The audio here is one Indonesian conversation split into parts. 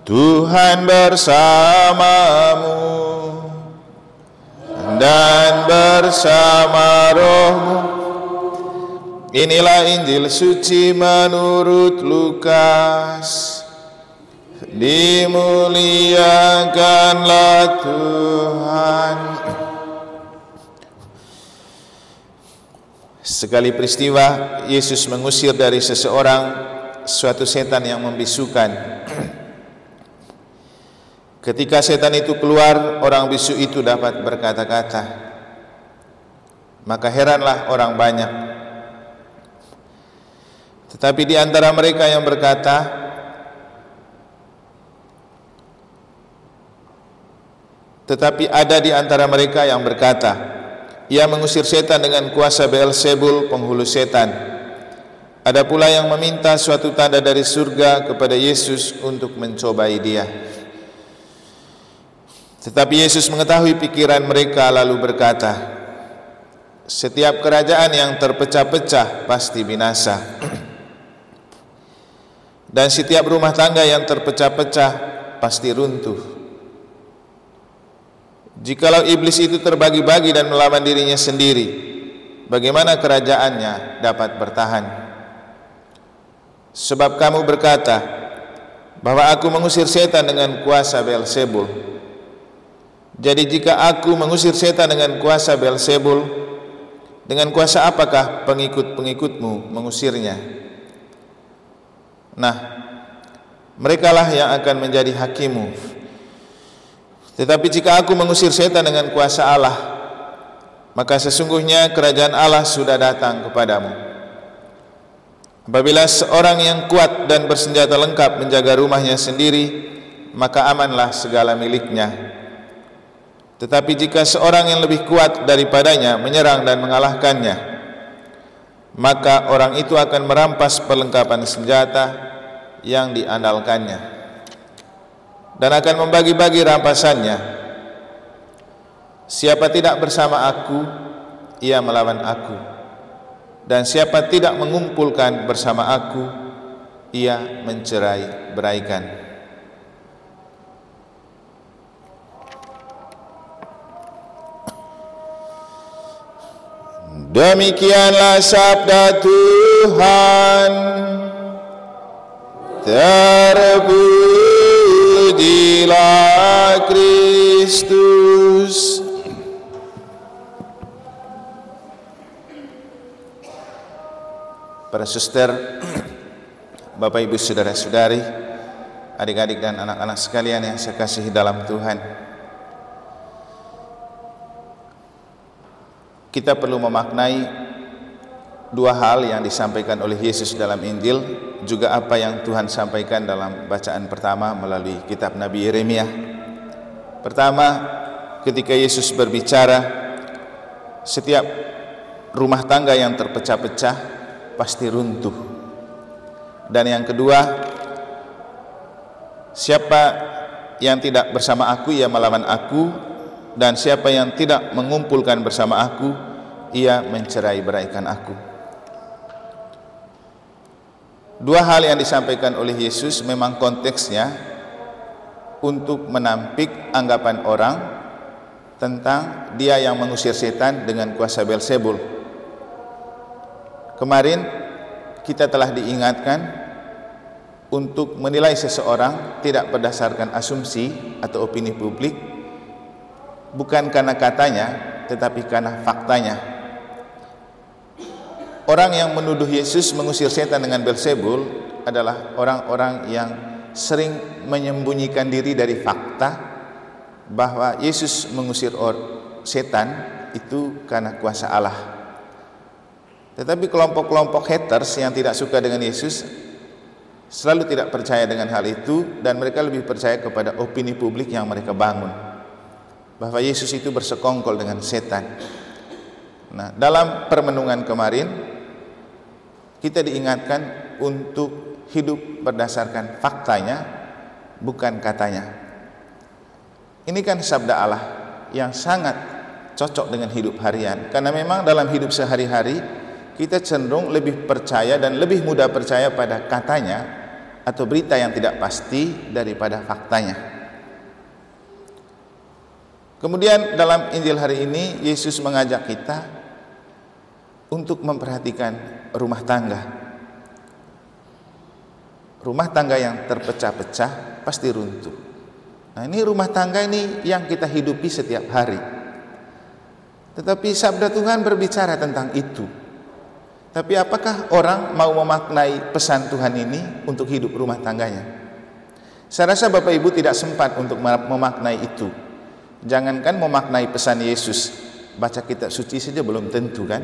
Tuhan bersamamu dan bersama rohmu. Inilah Injil suci menurut Lukas. Dimuliakanlah Tuhan. Sekali peristiwa, Yesus mengusir dari seseorang suatu setan yang membisukan. Ketika setan itu keluar, orang bisu itu dapat berkata-kata. Maka heranlah orang banyak. Tetapi di antara mereka yang berkata, ia mengusir setan dengan kuasa Beelzebul, penghulu setan. Ada pula yang meminta suatu tanda dari surga kepada Yesus untuk mencobai dia. Tetapi Yesus mengetahui pikiran mereka lalu berkata, setiap kerajaan yang terpecah-pecah pasti binasa. Dan setiap rumah tangga yang terpecah-pecah pasti runtuh. Jikalau iblis itu terbagi-bagi dan melawan dirinya sendiri, bagaimana kerajaannya dapat bertahan? Sebab kamu berkata bahwa aku mengusir setan dengan kuasa Beelzebul. Jadi jika aku mengusir setan dengan kuasa Beelzebul, dengan kuasa apakah pengikut-pengikutmu mengusirnya? Nah, merekalah yang akan menjadi hakimu. Tetapi jika aku mengusir setan dengan kuasa Allah, maka sesungguhnya kerajaan Allah sudah datang kepadamu. Apabila seorang yang kuat dan bersenjata lengkap menjaga rumahnya sendiri, maka amanlah segala miliknya. Tetapi jika seorang yang lebih kuat daripadanya menyerang dan mengalahkannya, maka orang itu akan merampas perlengkapan senjata yang diandalkannya dan akan membagi-bagi rampasannya. Siapa tidak bersama aku, ia melawan aku. Dan siapa tidak mengumpulkan bersama aku, ia mencerai-beraikan. Demikianlah sabda Tuhan. Terpujilah Kristus. Para suster, Bapak Ibu saudara-saudari, adik-adik dan anak-anak sekalian yang saya kasihi dalam Tuhan, kita perlu memaknai dua hal yang disampaikan oleh Yesus dalam Injil, juga apa yang Tuhan sampaikan dalam bacaan pertama melalui kitab Nabi Yeremia. Pertama, ketika Yesus berbicara, setiap rumah tangga yang terpecah-pecah pasti runtuh. Dan yang kedua, siapa yang tidak bersama aku, ia melawan aku. Dan siapa yang tidak mengumpulkan bersama aku, ia mencerai-beraikan aku. Dua hal yang disampaikan oleh Yesus memang konteksnya untuk menampik anggapan orang tentang dia yang mengusir setan dengan kuasa Beelzebul. Kemarin kita telah diingatkan untuk menilai seseorang tidak berdasarkan asumsi atau opini publik, bukan karena katanya, tetapi karena faktanya. Orang yang menuduh Yesus mengusir setan dengan Beelzebul adalah orang-orang yang sering menyembunyikan diri dari fakta bahwa Yesus mengusir setan itu karena kuasa Allah. Tetapi kelompok-kelompok haters yang tidak suka dengan Yesus selalu tidak percaya dengan hal itu, dan mereka lebih percaya kepada opini publik yang mereka bangun bahwa Yesus itu bersekongkol dengan setan. Nah, dalam permenungan kemarin kita diingatkan untuk hidup berdasarkan faktanya, bukan katanya. Ini kan sabda Allah yang sangat cocok dengan hidup harian, karena memang dalam hidup sehari-hari kita cenderung lebih percaya dan lebih mudah percaya pada katanya atau berita yang tidak pasti daripada faktanya. Kemudian dalam Injil hari ini Yesus mengajak kita untuk memperhatikan rumah tangga. Rumah tangga yang terpecah-pecah pasti runtuh. Nah, ini rumah tangga ini yang kita hidupi setiap hari. Tetapi sabda Tuhan berbicara tentang itu. Tapi apakah orang mau memaknai pesan Tuhan ini untuk hidup rumah tangganya? Saya rasa Bapak Ibu tidak sempat untuk memaknai itu. Jangankan memaknai pesan Yesus, baca kitab suci saja belum tentu kan?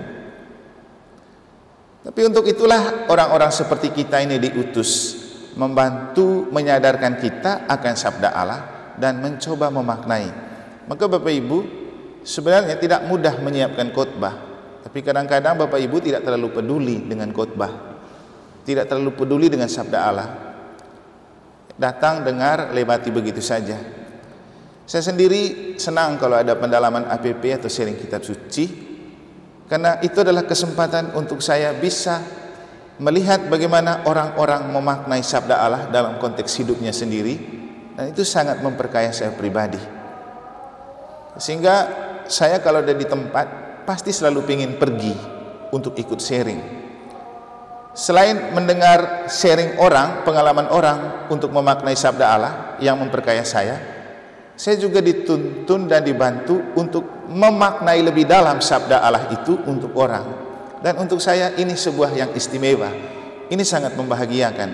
Tapi untuk itulah orang-orang seperti kita ini diutus, membantu menyadarkan kita akan sabda Allah dan mencoba memaknai. Maka Bapak Ibu sebenarnya tidak mudah menyiapkan khotbah, tapi kadang-kadang Bapak Ibu tidak terlalu peduli dengan khotbah, tidak terlalu peduli dengan sabda Allah. Datang, dengar, lewati begitu saja. Saya sendiri senang kalau ada pendalaman APP atau sharing kitab suci, karena itu adalah kesempatan untuk saya bisa melihat bagaimana orang-orang memaknai sabda Allah dalam konteks hidupnya sendiri, dan itu sangat memperkaya saya pribadi. Sehingga saya kalau ada di tempat pasti selalu ingin pergi untuk ikut sharing. Selain mendengar sharing orang, pengalaman orang untuk memaknai sabda Allah yang memperkaya saya juga dituntun dan dibantu untuk memaknai lebih dalam sabda Allah itu untuk orang. Dan untuk saya ini sebuah yang istimewa. Ini sangat membahagiakan.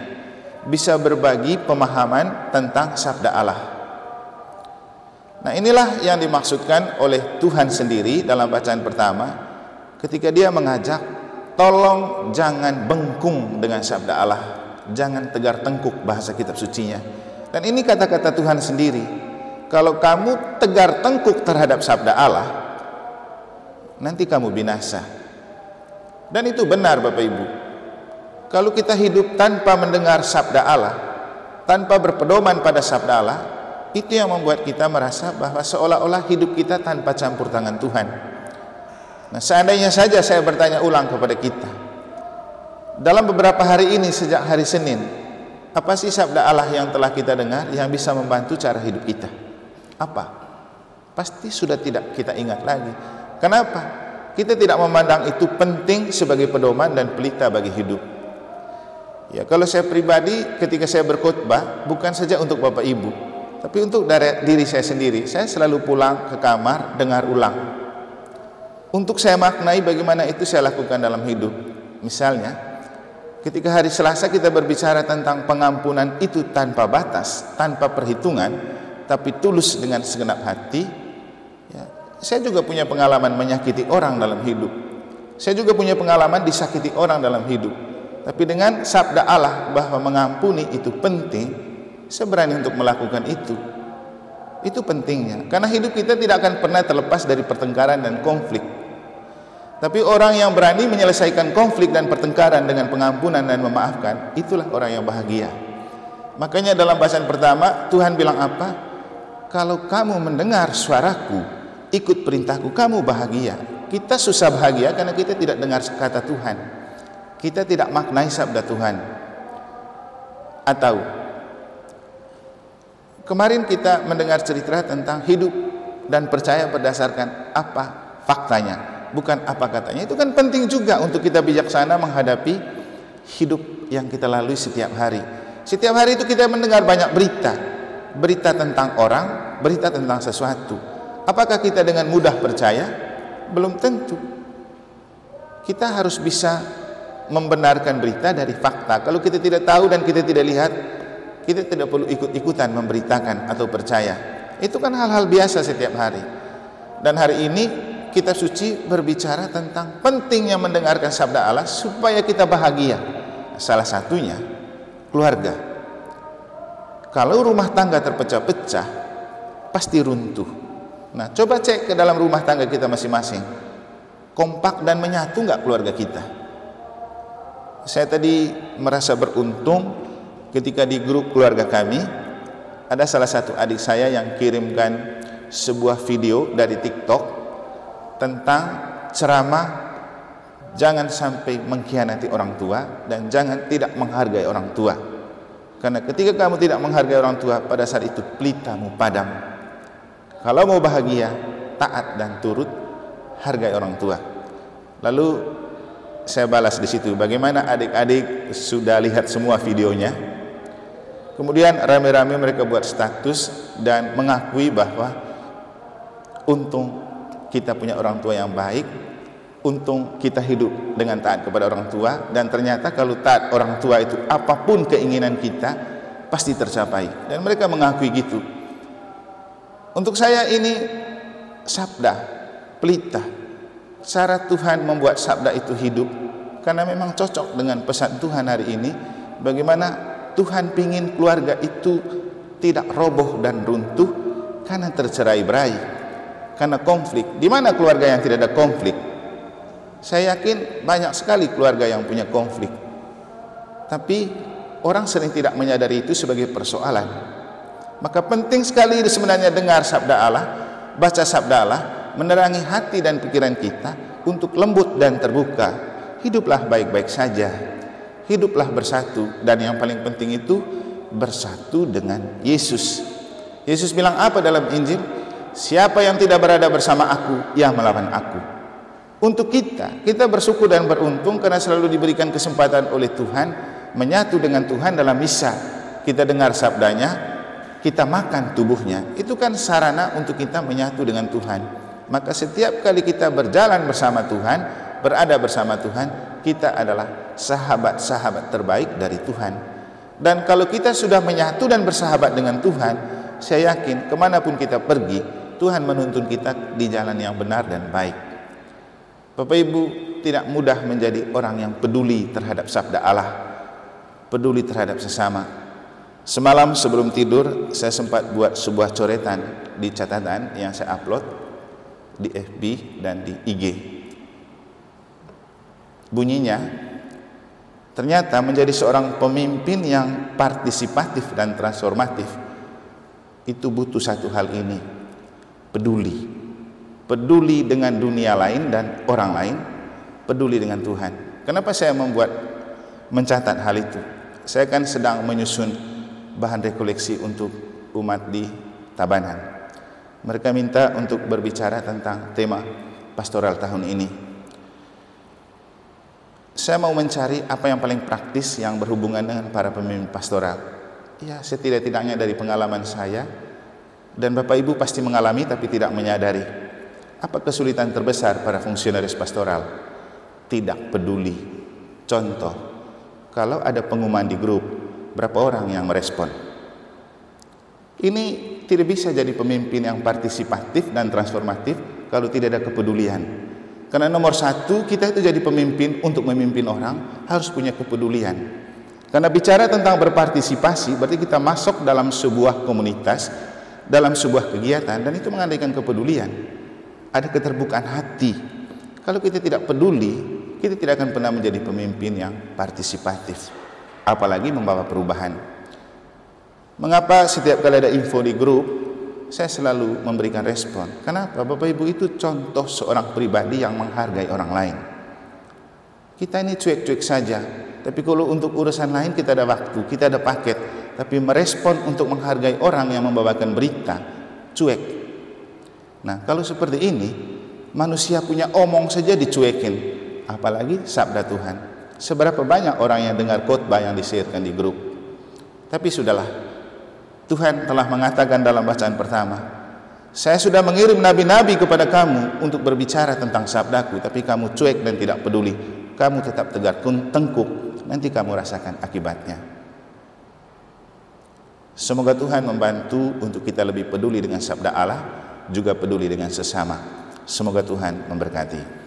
Bisa berbagi pemahaman tentang sabda Allah. Nah, inilah yang dimaksudkan oleh Tuhan sendiri dalam bacaan pertama ketika dia mengajak, tolong jangan bengkung dengan sabda Allah, jangan tegar tengkuk bahasa kitab sucinya. Dan ini kata-kata Tuhan sendiri. Kalau kamu tegar tengkuk terhadap sabda Allah, nanti kamu binasa. Dan itu benar Bapak Ibu. Kalau kita hidup tanpa mendengar sabda Allah, tanpa berpedoman pada sabda Allah, itu yang membuat kita merasa bahwa seolah-olah hidup kita tanpa campur tangan Tuhan. Nah, seandainya saja saya bertanya ulang kepada kita, dalam beberapa hari ini sejak hari Senin, apa sih sabda Allah yang telah kita dengar yang bisa membantu cara hidup kita? Apa? Pasti sudah tidak kita ingat lagi. Kenapa? Kita tidak memandang itu penting sebagai pedoman dan pelita bagi hidup. Ya, kalau saya pribadi ketika saya berkhotbah bukan saja untuk Bapak Ibu, tapi untuk diri saya sendiri. Saya selalu pulang ke kamar dengar ulang. Untuk saya maknai bagaimana itu saya lakukan dalam hidup. Misalnya, ketika hari Selasa kita berbicara tentang pengampunan itu tanpa batas, tanpa perhitungan, tapi tulus dengan segenap hati. Ya, saya juga punya pengalaman menyakiti orang dalam hidup. Saya juga punya pengalaman disakiti orang dalam hidup. Tapi dengan sabda Allah bahwa mengampuni itu penting, saya berani untuk melakukan itu. Itu pentingnya. Karena hidup kita tidak akan pernah terlepas dari pertengkaran dan konflik. Tapi orang yang berani menyelesaikan konflik dan pertengkaran dengan pengampunan dan memaafkan, itulah orang yang bahagia. Makanya dalam bacaan pertama Tuhan bilang apa? Kalau kamu mendengar suaraku, ikut perintahku, kamu bahagia. Kita susah bahagia karena kita tidak dengar kata Tuhan. Kita tidak maknai sabda Tuhan. Atau kemarin kita mendengar cerita tentang hidup dan percaya berdasarkan apa faktanya, bukan apa katanya. Itu kan penting juga untuk kita bijaksana menghadapi hidup yang kita lalui setiap hari. Setiap hari itu kita mendengar banyak berita tentang orang, berita tentang sesuatu. Apakah kita dengan mudah percaya? Belum tentu. Kita harus bisa membenarkan berita dari fakta. Kalau kita tidak tahu dan kita tidak lihat, kita tidak perlu ikut-ikutan memberitakan atau percaya. Itu kan hal-hal biasa setiap hari. Dan hari ini kitab suci berbicara tentang pentingnya mendengarkan sabda Allah supaya kita bahagia. Salah satunya keluarga. Kalau rumah tangga terpecah-pecah, pasti runtuh. Nah, coba cek ke dalam rumah tangga kita masing-masing. Kompak dan menyatu nggak keluarga kita? Saya tadi merasa beruntung ketika di grup keluarga kami, ada salah satu adik saya yang kirimkan sebuah video dari TikTok tentang ceramah jangan sampai mengkhianati orang tua dan jangan tidak menghargai orang tua. Karena ketika kamu tidak menghargai orang tua, pada saat itu pelitamu padam. Kalau mau bahagia, taat dan turut, hargai orang tua. Lalu saya balas di situ, bagaimana adik-adik sudah lihat semua videonya. Kemudian rame-rame mereka buat status dan mengakui bahwa untung kita punya orang tua yang baik, untung kita hidup dengan taat kepada orang tua, dan ternyata kalau taat orang tua itu apapun keinginan kita pasti tercapai. Dan mereka mengakui gitu. Untuk saya ini sabda pelita, cara Tuhan membuat sabda itu hidup, karena memang cocok dengan pesan Tuhan hari ini. Bagaimana Tuhan pingin keluarga itu tidak roboh dan runtuh karena tercerai-berai, karena konflik. Di mana keluarga yang tidak ada konflik? Saya yakin banyak sekali keluarga yang punya konflik, tapi orang sering tidak menyadari itu sebagai persoalan. Maka penting sekali sebenarnya dengar sabda Allah, baca sabda Allah, menerangi hati dan pikiran kita untuk lembut dan terbuka. Hiduplah baik-baik saja, hiduplah bersatu, dan yang paling penting itu bersatu dengan Yesus. Yesus bilang apa dalam Injil? Siapa yang tidak berada bersama aku, ia melawan aku. Untuk kita bersyukur dan beruntung karena selalu diberikan kesempatan oleh Tuhan menyatu dengan Tuhan dalam misa. Kita dengar sabdanya, kita makan tubuhnya. Itu kan sarana untuk kita menyatu dengan Tuhan. Maka setiap kali kita berjalan bersama Tuhan, berada bersama Tuhan, kita adalah sahabat-sahabat terbaik dari Tuhan. Dan kalau kita sudah menyatu dan bersahabat dengan Tuhan, saya yakin kemanapun kita pergi, Tuhan menuntun kita di jalan yang benar dan baik. Bapak Ibu, tidak mudah menjadi orang yang peduli terhadap sabda Allah, peduli terhadap sesama. Semalam sebelum tidur, saya sempat buat sebuah coretan di catatan yang saya upload di FB dan di IG. Bunyinya, ternyata menjadi seorang pemimpin yang partisipatif dan transformatif itu butuh satu hal ini, peduli dengan dunia lain dan orang lain, peduli dengan Tuhan. Kenapa saya mencatat hal itu? Saya kan sedang menyusun bahan rekoleksi untuk umat di Tabanan. Mereka minta untuk berbicara tentang tema pastoral tahun ini. Saya mau mencari apa yang paling praktis yang berhubungan dengan para pemimpin pastoral. Ya, setidak-tidaknya dari pengalaman saya, dan Bapak Ibu pasti mengalami tapi tidak menyadari. Apa kesulitan terbesar para fungsionaris pastoral? Tidak peduli. Contoh, kalau ada pengumuman di grup, berapa orang yang merespon? Ini tidak bisa jadi pemimpin yang partisipatif dan transformatif kalau tidak ada kepedulian. Karena nomor satu, kita itu jadi pemimpin untuk memimpin orang harus punya kepedulian. Karena bicara tentang berpartisipasi berarti kita masuk dalam sebuah komunitas, dalam sebuah kegiatan, dan itu mengandaikan kepedulian. Ada keterbukaan hati. Kalau kita tidak peduli, kita tidak akan pernah menjadi pemimpin yang partisipatif, apalagi membawa perubahan. Mengapa setiap kali ada info di grup saya selalu memberikan respon? Kenapa? Bapak Ibu, itu contoh seorang pribadi yang menghargai orang lain. Kita ini cuek-cuek saja, tapi kalau untuk urusan lain kita ada waktu, kita ada paket. Tapi merespon untuk menghargai orang yang membawakan berita, cuek. Nah, kalau seperti ini, manusia punya omong saja dicuekin, apalagi sabda Tuhan. Seberapa banyak orang yang dengar khotbah yang di-sharekan di grup? Tapi sudahlah, Tuhan telah mengatakan dalam bacaan pertama, saya sudah mengirim nabi-nabi kepada kamu untuk berbicara tentang sabdaku, tapi kamu cuek dan tidak peduli. Kamu tetap tegar tengkuk, nanti kamu rasakan akibatnya. Semoga Tuhan membantu untuk kita lebih peduli dengan sabda Allah, juga peduli dengan sesama. Semoga Tuhan memberkati.